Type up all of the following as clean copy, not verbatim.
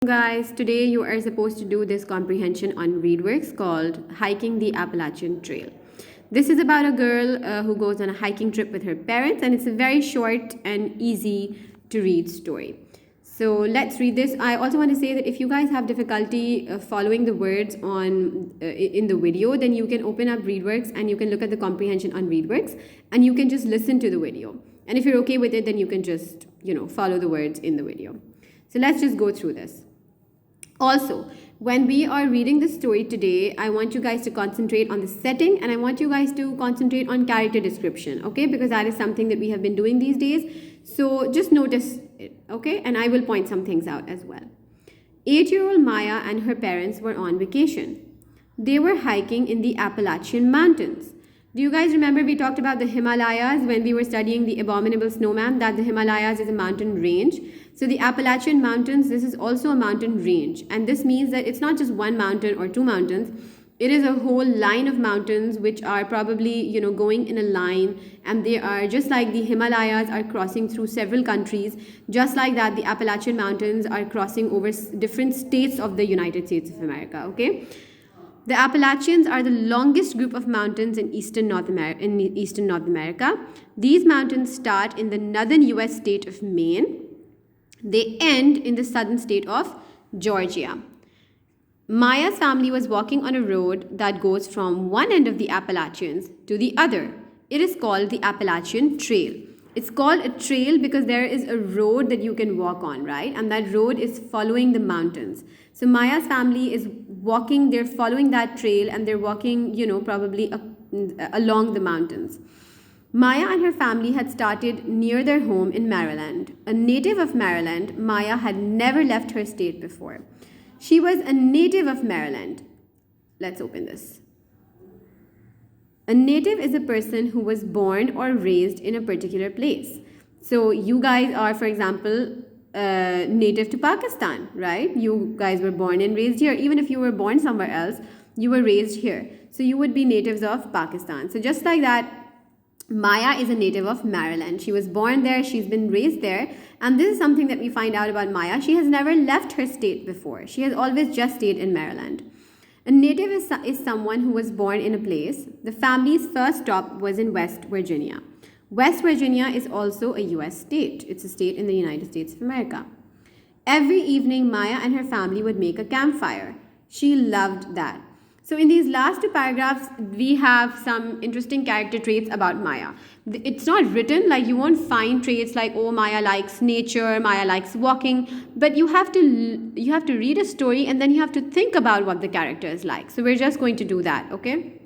Guys, today you are supposed to do this comprehension on readworks called Hiking the Appalachian Trail. This is about a girl who goes on a hiking trip with her parents, and it's a very short and easy to read story. So let's read this. I also want to say that if you guys have difficulty following the words on in the video, then you can open up readworks and you can look at the comprehension on readworks and you can just listen to the video. And if you're okay with it, then you can just, follow the words in the video. So let's just go through this. Also, when we are reading the story today, I want you guys to concentrate on the setting and I want you guys to concentrate on character description, okay? Because that is something that we have been doing these days. So just notice it, okay? And I will point some things out as well. 8-year-old Maya and her parents were on vacation. They were hiking in the Appalachian Mountains. Do you guys remember we talked about the Himalayas when we were studying the abominable snowman, that the Himalayas is a mountain range? So the Appalachian Mountains, this is also a mountain range. And this means that it's not just one mountain or two mountains. It is a whole line of mountains which are probably, going in a line. And they are just like the Himalayas are crossing through several countries. Just like that, the Appalachian Mountains are crossing over different states of the United States of America, okay? The Appalachians are the longest group of mountains in eastern North America. These mountains start in the northern US state of Maine. They end in the southern state of Georgia. Maya's family was walking on a road that goes from one end of the Appalachians to the other. It is called the Appalachian Trail. It's called a trail because there is a road that you can walk on, right? And that road is following the mountains. So Maya's family is walking, they're following that trail and they're walking, probably along the mountains. Maya and her family had started near their home in Maryland. A native of Maryland, Maya had never left her state before. She was a native of Maryland. Let's open this. A native is a person who was born or raised in a particular place. So you guys are, for example, native to Pakistan, right? You guys were born and raised here. Even if you were born somewhere else, you were raised here. So you would be natives of Pakistan. So just like that, Maya is a native of Maryland. She was born there, she's been raised there. And this is something that we find out about Maya. She has never left her state before. She has always just stayed in Maryland. A native is someone who was born in a place. The family's first stop was in West Virginia. West Virginia is also a US state. It's a state in the United States of America. Every evening, Maya and her family would make a campfire. She loved that. So in these last two paragraphs, we have some interesting character traits about Maya. It's not written, like you won't find traits like, oh, Maya likes nature, Maya likes walking, but you have to read a story and then you have to think about what the character is like. So we're just going to do that, okay?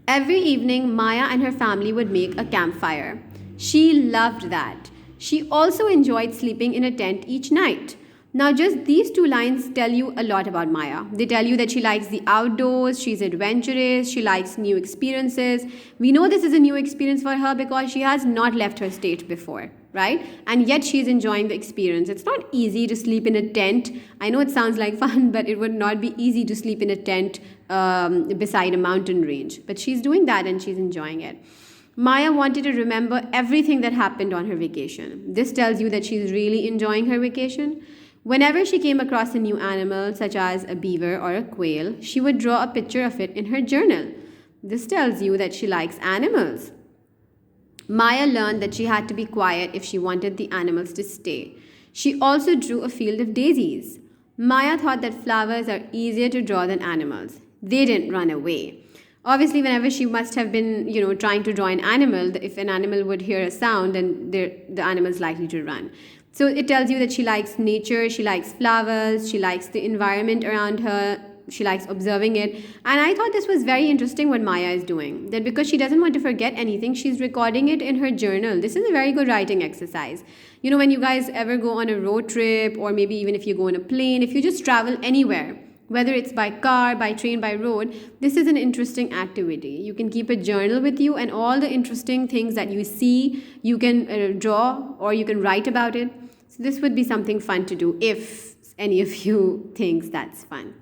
Every evening, Maya and her family would make a campfire. She loved that. She also enjoyed sleeping in a tent each night. Now, just these two lines tell you a lot about Maya. They tell you that she likes the outdoors, she's adventurous, she likes new experiences. We know this is a new experience for her because she has not left her state before, right? And yet she's enjoying the experience. It's not easy to sleep in a tent. I know it sounds like fun, but it would not be easy to sleep in a tent beside a mountain range. But she's doing that and she's enjoying it. Maya wanted to remember everything that happened on her vacation. This tells you that she's really enjoying her vacation. Whenever she came across a new animal, such as a beaver or a quail, she would draw a picture of it in her journal. This tells you that she likes animals. Maya learned that she had to be quiet if she wanted the animals to stay. She also drew a field of daisies. Maya thought that flowers are easier to draw than animals. They didn't run away. Obviously, whenever she must have been, trying to draw an animal, if an animal would hear a sound, then the animal is likely to run. So it tells you that she likes nature, she likes flowers, she likes the environment around her, she likes observing it. And I thought this was very interesting what Maya is doing. That because she doesn't want to forget anything, she's recording it in her journal. This is a very good writing exercise. When you guys ever go on a road trip or maybe even if you go on a plane, if you just travel anywhere, whether it's by car, by train, by road, this is an interesting activity. You can keep a journal with you and all the interesting things that you see, you can draw or you can write about it. So this would be something fun to do if any of you thinks that's fun.